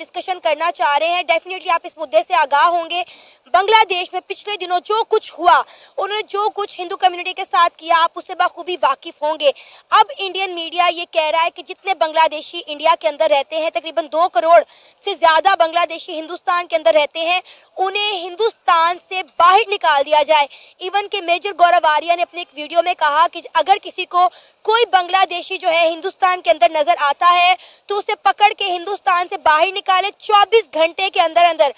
Discussion करना चाह रहे हैं। डेफिनेटली आप इस मुद्दे से आगाह होंगे। बांग्लादेश में पिछले दिनों जो कुछ हुआ, उन्होंने जो कुछ हिंदू कम्युनिटी के साथ किया, आप उससे बखूबी वाकिफ होंगे। अब इंडियन मीडिया ये कह रहा है कि जितने बांग्लादेशी इंडिया के अंदर रहते हैं, तकरीबन 2 करोड़ से ज़्यादा बांग्लादेशी हिंदुस्तान के अंदर रहते हैं, उन्हें हिंदुस्तान से बाहर निकाल दिया जाए। इवन के मेजर गौरव आर्या ने अपने एक वीडियो में कहा कि अगर किसी को कोई बांग्लादेशी जो है हिंदुस्तान के अंदर नजर आता है तो उसे पकड़ के हिंदुस्तान से बाहर निकाले, 24 घंटे के अंदर अंदर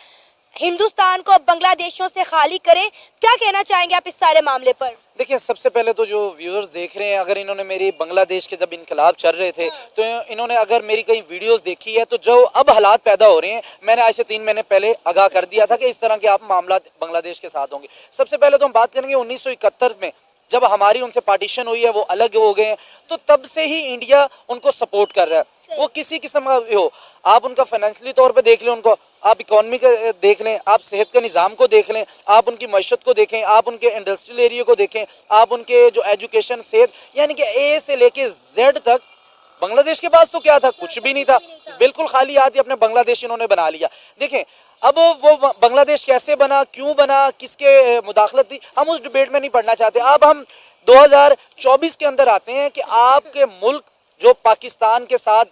हिंदुस्तान को बांग्लादेशियों से खाली करे। क्या कहना चाहेंगे आप इस सारे मामले पर? देखिए, सबसे पहले तो जो व्यूअर्स देख रहे हैं, अगर इन्होंने मेरी बांग्लादेश के जब इनकलाब चल रहे थे तो इन्होंने अगर मेरी कई वीडियोस देखी है तो जो अब हालात पैदा हो रहे हैं, मैंने आज से 3 महीने पहले आगाह कर दिया था कि इस तरह के आप मामला बांग्लादेश के साथ होंगे। सबसे पहले तो हम बात करेंगे 1971 में जब हमारी उनसे पार्टीशन हुई है, वो अलग हो गए हैं, तो तब से ही इंडिया उनको सपोर्ट कर रहा है। वो किसी किस्म का हो, आप उनका फाइनेंशियली तौर पे देख लें, उनको आप इकोनॉमी का देख लें, आप सेहत के निज़ाम को देख लें, आप उनकी मईशत को देखें, आप उनके इंडस्ट्रियल एरिया को देखें, आप उनके जो एजुकेशन सेहत, यानी कि ए से लेके जेड तक। बांग्लादेश के पास तो क्या था? कुछ भी नहीं था, बिल्कुल खाली हाथ ही अपने बांग्लादेश इन्होंने बना लिया। देखें अब वो बांग्लादेश कैसे बना, क्यों बना, किसके मुदाखलत थी, हम उस डिबेट में नहीं पढ़ना चाहते। अब हम 2024 के अंदर आते हैं कि आपके मुल्क जो पाकिस्तान के साथ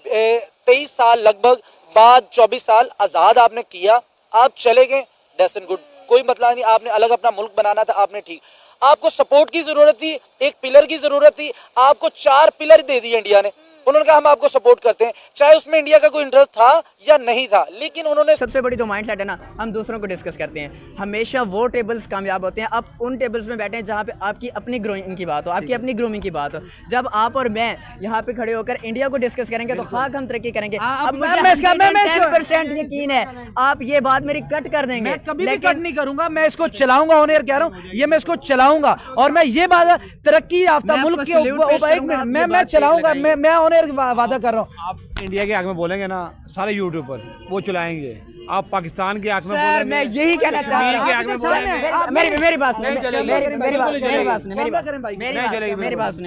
23 साल लगभग बाद 24 साल आज़ाद आपने किया, आप चले गए, दैट्स एंड गुड, कोई मतलब नहीं। आपने अलग अपना मुल्क बनाना था, आपने ठीक। आपको सपोर्ट की ज़रूरत थी, एक पिलर की ज़रूरत थी, आपको 4 पिलर दे दिए इंडिया ने। उन्होंने कहा हम आपको सपोर्ट करते हैं, चाहे उसमें इंडिया का कोई इंटरेस्ट था या नहीं था, लेकिन उन्होंने। सबसे बड़ी तो माइंड सेट है ना, हम दूसरों को डिस्कस करते हैं। हमेशा वो टेबल्स कामयाब होते हैं, आप उन टेबल्स में बैठे हैं जहाँ पे आपकी अपनी ग्रोइंग की बात हो, आपकी अपनी ग्रूमिंग की बात हो। जब आप और मैं यहाँ पे खड़े होकर इंडिया को डिस्कस करेंगे तो हाँ हम तरक्की करेंगे। अब मुझे 100% यकीन है आप ये बात मेरी कट कर देंगे। मैं कभी भी कट नहीं करूंगा, मैं इसको चलाऊंगा, ऑन एयर कह रहा हूँ, ये मैं इसको चलाऊंगा। और मैं ये बात तरक्की याफ्ता मुल्क के मैं चलाऊंगा, मैं ऑन एयर वादा कर रहा हूँ। आप इंडिया के हक में बोलेंगे ना, सारे यूट्यूब पर वो चलाएंगे। आप पाकिस्तान के हक में बोलेंगे, मैं यही कहना चाह रहा हूँ। मेरी बात सुने,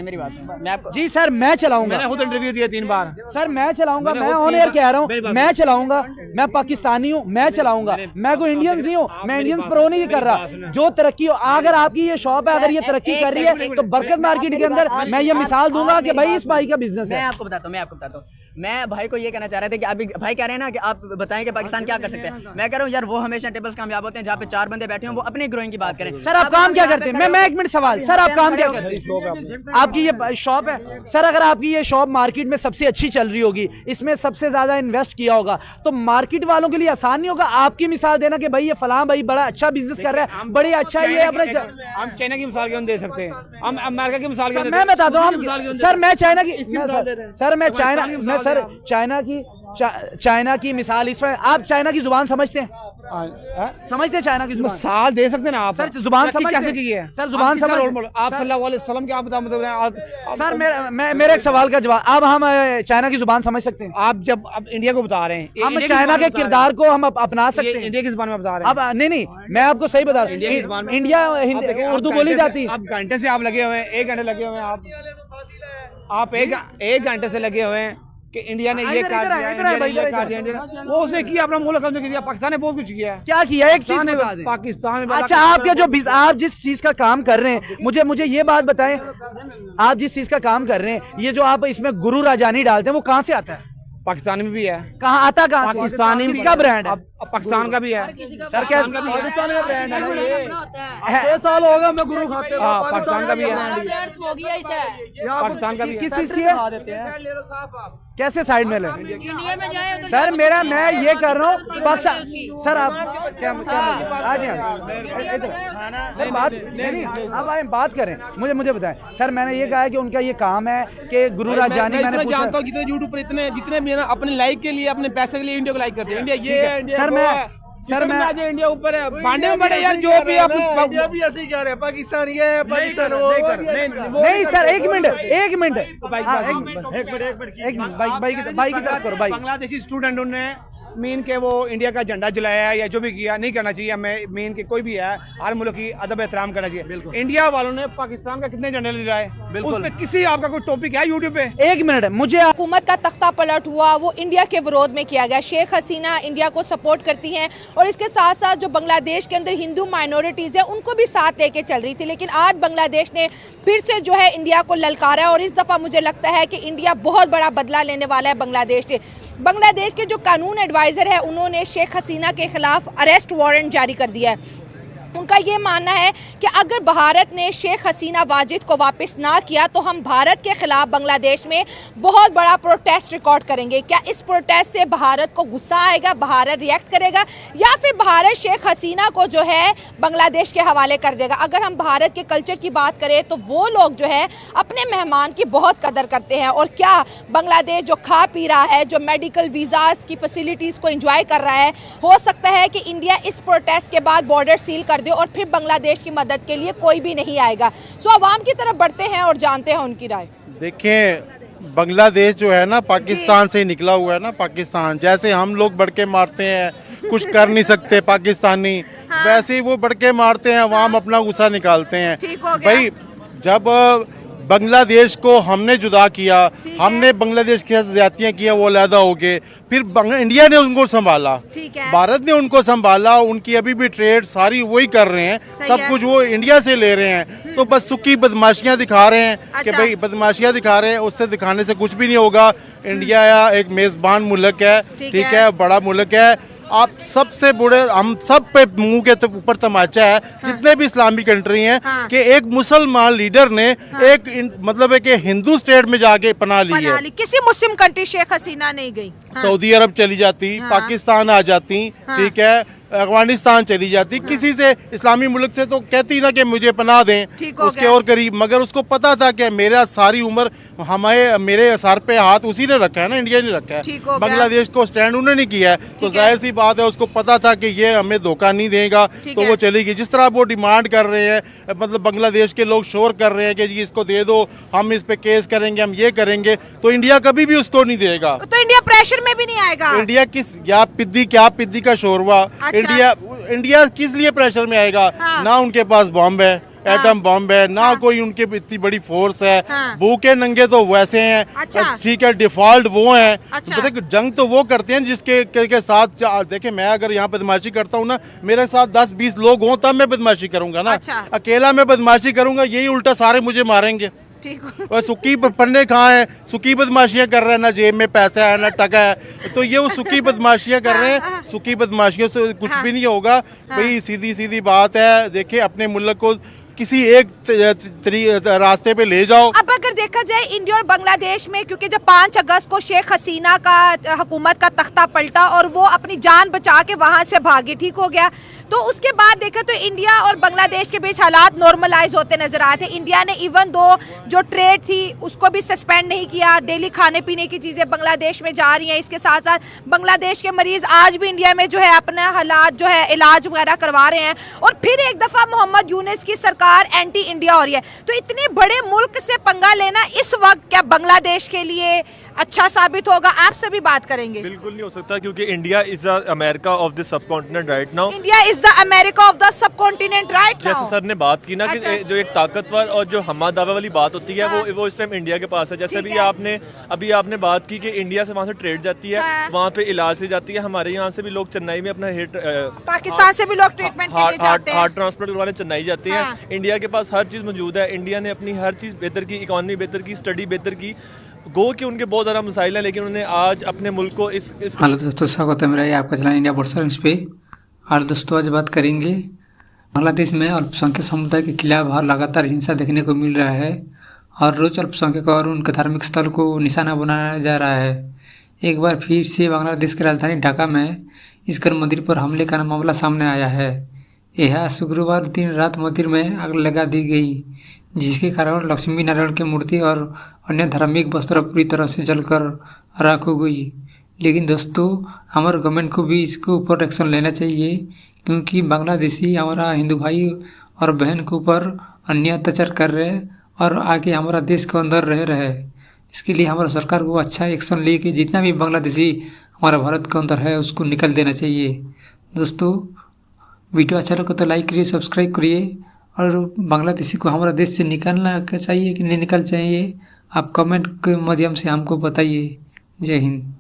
मैं आपको जी सर मैं चलाऊंगा, मैंने खुद इंटरव्यू दिया 3 बार। सर मैं चलाऊंगा, मैं ऑन एयर कह रहा हूँ, मैं चलाऊंगा, मैं पाकिस्तानी हूँ, मैं चलाऊंगा, मैं कोई इंडियंस नहीं हूँ, मैं इंडियंस प्रो नहीं कर रहा। जो तरक्की हो, अगर आपकी ये शॉप है, अगर ये तरक्की कर रही है तो बरकत मार्केट के अंदर मैं ये मिसाल दूंगा कि भाई इस भाई का बिजनेस है। मैं आपको बताता हूँ, मैं भाई को ये कहना चाह रहे थे कि अभी भाई कह रहे हैं ना कि आप बताएं कि पाकिस्तान क्या कर सकते हैं। मैं कह रहा हूँ यार वो हमेशा टेबल्स कामयाब होते हैं जहाँ पे 4 बंदे बैठे हों, वो अपनी ग्रोइंग की बात करें। सर आप काम क्या करते हैं? मैं 1 मिनट सवाल, सर आप काम क्या करते हैं? आपकी ये शॉप है सर, अगर आपकी ये शॉप मार्केट में सबसे अच्छी चल रही होगी, इसमें सबसे ज्यादा इन्वेस्ट किया होगा, तो मार्केट वालों के लिए आसान नहीं होगा आपकी मिसाल देना कि भाई ये फलां भाई बड़ा अच्छा बिजनेस कर रहा है, बड़ी अच्छा ये अपने। हम चाइना की मिसाल क्यों दे सकते हैं, हम अमेरिका की मिसाल क्यों? मैं बताता हूँ सर, मैं चाइना की, सर मैं चाइना की मिसाल, इसमें आप चाइना की जुबान समझते हैं? समझते हैं चाइना की जुबान? मिसाल दे सकते हैं ना आप? सर जुबान समझ कैसे की है सर? जुबान समझ, आप सल्लल्लाहु अलैहि वसल्लम क्या बता मतलब? सर मेरे एक सवाल का जवाब, अब हम चाइना की जुबान समझ सकते हैं? आप जब अब इंडिया को बता रहे हैं, हम चाइना के किरदार को हम अपना सकते हैं? इंडिया की जुबान में बता रहे हैं अब नहीं, मैं आपको सही बता रहा हूँ, इंडिया उर्दू बोली जाती है। अब घंटे से आप लगे हुए हैं, 1 घंटे लगे हुए हैं, आप 1 घंटे से लगे हुए हैं कि इंडिया ने ये कर दिया, वो उसने किया, अपना मुल्क हमने किया। पाकिस्तान ने बहुत कुछ किया है। क्या किया? एक चीज पाकिस्तान में। अच्छा आपके जो आप जिस चीज का काम कर रहे हैं, मुझे ये बात बताएं, आप जिस चीज का काम कर रहे हैं, ये जो आप इसमें गुरु राजानी डालते हैं, वो कहाँ से आता है? पाकिस्तान में भी है। कहाँ आता? कहाँ? पाकिस्तानी किसका ब्रांड है? पाकिस्तान का भी है सर। क्या पाकिस्तान का ब्रांड है? 6 साल हो गए मैं गुरु खाते हुए। पाकिस्तान का भी है, पाकिस्तान का भी। किस चीज की है? कैसे साइड में ले? सर मैं ये कर रहा हूँ पाकिस्तान। सर आप क्या आ जाए सर, बात नहीं, अब आए बात करें, मुझे बताएं सर। मैंने ये कहा है कि उनका ये काम है कि गुरु राजानी, मैंने जानता हूँ कितने यूट्यूब पर जितने भी है ना अपने लाइक के लिए, अपने पैसे के लिए इंडिया को लाइक करते हैं। इंडिया ये सर मैं आज इंडिया ऊपर है, भांडे में बड़े यार, जो भी आप इंडिया भी ऐसे ही कह रहे हैं, पाकिस्तान ये है, पाकिस्तान वो नहीं सर, एक मिनट भाई की तरफ करो भाई। बांग्लादेशी स्टूडेंट ने मीन के वो इंडिया का झंडा जलाया या जो भी किया नहीं करना चाहिए। हमें मीन के कोई भी है हर मुल्क की अदब एहतराम करना चाहिए। इंडिया वालों ने पाकिस्तान का कितने झंडे लहराए, उस पे किसी आपका कोई टॉपिक है यूट्यूब पे? एक मिनट मुझे हुकूमत का तख्ता पलट हुआ वो इंडिया के विरोध में किया गया। शेख हसीना इंडिया को सपोर्ट करती हैं और इसके साथ साथ जो बांग्लादेश के अंदर हिंदू माइनॉरिटीज़ है उनको भी साथ लेके चल रही थी, लेकिन आज बांग्लादेश ने फिर से जो है इंडिया को ललकारा है और इस दफ़ा मुझे लगता है कि इंडिया बहुत बड़ा बदला लेने वाला है बांग्लादेश से। बांग्लादेश के जो कानून एडवाइज़र है उन्होंने शेख हसीना के खिलाफ अरेस्ट वारंट जारी कर दिया है। उनका ये मानना है कि अगर भारत ने शेख हसीना वाजिद को वापस ना किया तो हम भारत के खिलाफ बांग्लादेश में बहुत बड़ा प्रोटेस्ट रिकॉर्ड करेंगे। क्या इस प्रोटेस्ट से भारत को गुस्सा आएगा, भारत रिएक्ट करेगा, या फिर भारत शेख हसीना को जो है बांग्लादेश के हवाले कर देगा? अगर हम भारत के कल्चर की बात करें तो वो लोग जो है अपने मेहमान की बहुत कदर करते हैं। और क्या बांग्लादेश जो खा पी रहा है, जो मेडिकल वीज़ाज़ की फैसिलिटीज़ को एंजॉय कर रहा है, हो सकता है कि इंडिया इस प्रोटेस्ट के बाद बॉर्डर सील कर और फिर बांग्लादेश की मदद के लिए कोई भी नहीं आएगा। सो अवाम की तरफ बढ़ते हैं और जानते हैं उनकी राय। देखें, बांग्लादेश जो है ना पाकिस्तान से निकला हुआ है ना। पाकिस्तान जैसे हम लोग बढ़ के मारते हैं, कुछ कर नहीं सकते पाकिस्तानी, वैसे ही वो बढ़ के मारते हैं, अवाम अपना गुस्सा निकालते हैं। भाई जब बांग्लादेश को हमने जुदा किया, हमने बांग्लादेश के साथ ज्यादतियां किया, वो अलहदा हो गए, फिर इंडिया ने उनको संभाला, भारत ने उनको संभाला, उनकी अभी भी ट्रेड सारी वही कर रहे हैं, सब कुछ वो इंडिया से ले रहे हैं। तो बस सुखी बदमाशियां दिखा रहे हैं कि भाई बदमाशियां दिखा रहे हैं, उससे दिखाने से कुछ भी नहीं होगा। इंडिया एक मेजबान मुल्क है, ठीक है, बड़ा मुल्क है। आप सबसे बुरे, हम सब पे मुंह के ऊपर तमाचा है, जितने भी इस्लामी कंट्री हैं, कि एक मुसलमान लीडर ने एक मतलब है कि हिंदू स्टेट में जाके पनाह ली है। किसी मुस्लिम कंट्री शेख हसीना नहीं गई। सऊदी अरब चली जाती, पाकिस्तान आ जाती, ठीक है, अफगानिस्तान चली जाती, किसी से इस्लामी मुल्क से तो कहती ना कि मुझे पनाह दें उसके और करीब। मगर उसको पता था कि मेरा सारी उम्र मेरे सर पे हाथ उसी ने रखा है ना, इंडिया ने रखा है। बांग्लादेश को स्टैंड उन्होंने नहीं किया है, तो जाहिर सी बात है उसको पता था कि ये हमें धोखा नहीं देगा, तो वो चली गई। जिस तरह वो डिमांड कर रहे हैं, मतलब बांग्लादेश के लोग शोर कर रहे हैं कि जी इसको दे दो, हम इस पे केस करेंगे, हम ये करेंगे, तो इंडिया कभी भी उसको नहीं देगा। तो इंडिया प्रेशर में भी नहीं आएगा। इंडिया किस क्या पिद्दी का शोर हुआ। इंडिया किस लिए प्रेशर में आएगा? ना उनके पास बॉम्ब है, एटम बॉम्ब है, ना कोई उनके इतनी बड़ी फोर्स है। भूखे नंगे तो वैसे हैं, ठीक है, डिफॉल्ट वो हैं। जंग तो वो करते हैं जिसके के साथ, देखे मैं अगर यहाँ बदमाशी करता हूँ ना, मेरे साथ 10-20 लोग हों तब मैं बदमाशी करूंगा ना। अकेला मैं बदमाशी करूंगा, यही उल्टा सारे मुझे मारेंगे। और सुखी पन्ने कहाँ है, सुखी बदमाशियां कर रहे हैं, ना जेब में पैसा है ना टका है, तो ये वो सुखी बदमाशियां कर रहे हैं। सुखी बदमाशियों से कुछ भी नहीं होगा भाई, सीधी सीधी बात है। देखिए अपने मुल्क को किसी एक रास्ते पे ले जाओ। अब अगर देखा जाए इंडिया और बांग्लादेश में, क्योंकि जब 5 अगस्त को शेख हसीना का हुकूमत का तख्ता पलटा और वो अपनी जान बचा के वहां से भागी, ठीक हो गया, तो उसके बाद देखा तो इंडिया और बांग्लादेश के बीच हालात नॉर्मलाइज होते नजर आए थे। इंडिया ने इवन दो जो ट्रेड थी उसको भी सस्पेंड नहीं किया, डेली खाने पीने की चीज़ें बांग्लादेश में जा रही हैं। इसके साथ साथ बांग्लादेश के मरीज आज भी इंडिया में जो है अपना हालात जो है इलाज वगैरह करवा रहे हैं। और फिर एक दफ़ा मोहम्मद यूनुस की सरकार एंटी इंडिया हो रही है। तो इतने बड़े मुल्क से पंगा लेना इस वक्त क्या बांग्लादेश के लिए अच्छा साबित होगा? आप सभी बात करेंगे। बिल्कुल नहीं हो सकता, क्योंकि India is the America of the sub continent right now. India is the America of the sub continent right now. जैसे सर ने बात की ना कि जो एक ताकतवर और जो हमा दावा वाली बात होती है, वो इस टाइम इंडिया के पास है। जैसे अभी आपने बात की कि इंडिया से वहाँ से ट्रेड जाती है, वहाँ पे इलाज ली जाती है। हमारे यहाँ से भी लोग चेन्नई में अपना पाकिस्तान से भी लोग ट्रीटमेंट के लिए जाते हैं, हार्ट ट्रांसप्लांट करवाने चेन्नई जाते हैं। इंडिया के पास हर चीज़ मौजूद है। इंडिया ने अपनी हर चीज़ बेहतर की, इकॉनमी बेहतर की, स्टडी बेहतर की। गो कि उनके बहुत ज़्यादा मसाइल हैं, लेकिन उन्होंने आज अपने मुल्क को इस हेलो दोस्तों, स्वागत है मेरा ये आपका चैनल इंडिया बोर्ड पे। और दोस्तों आज बात करेंगे बांग्लादेश में अल्पसंख्यक समुदाय के खिलाफ लगातार हिंसा देखने को मिल रहा है और रोज अल्पसंख्यक और उनके धार्मिक स्थल को निशाना बनाया जा रहा है। एक बार फिर से बांग्लादेश की राजधानी ढाका में इस्कन मंदिर पर हमले का मामला सामने आया है। यह शुक्रवार दिन रात मंदिर में आग लगा दी गई, जिसके कारण लक्ष्मी नारायण की मूर्ति और अन्य धार्मिक वस्त्र पूरी तरह से जलकर राख हो गई। लेकिन दोस्तों हमारे गवर्नमेंट को भी इसके ऊपर एक्शन लेना चाहिए, क्योंकि बांग्लादेशी हमारा हिंदू भाई और बहन के ऊपर अन्य अत्याचार कर रहे और आगे हमारा देश के अंदर रह रहे। इसके लिए हमारा सरकार को अच्छा एक्शन ले कि जितना भी बांग्लादेशी हमारा भारत के अंदर है उसको निकल देना चाहिए। दोस्तों वीडियो अच्छा लगा तो लाइक करिए, सब्सक्राइब करिए, और बांग्लादेशी को हमारा देश से निकालना चाहिए कि नहीं निकल चाहिए, आप कमेंट के माध्यम से हमको बताइए। जय हिंद।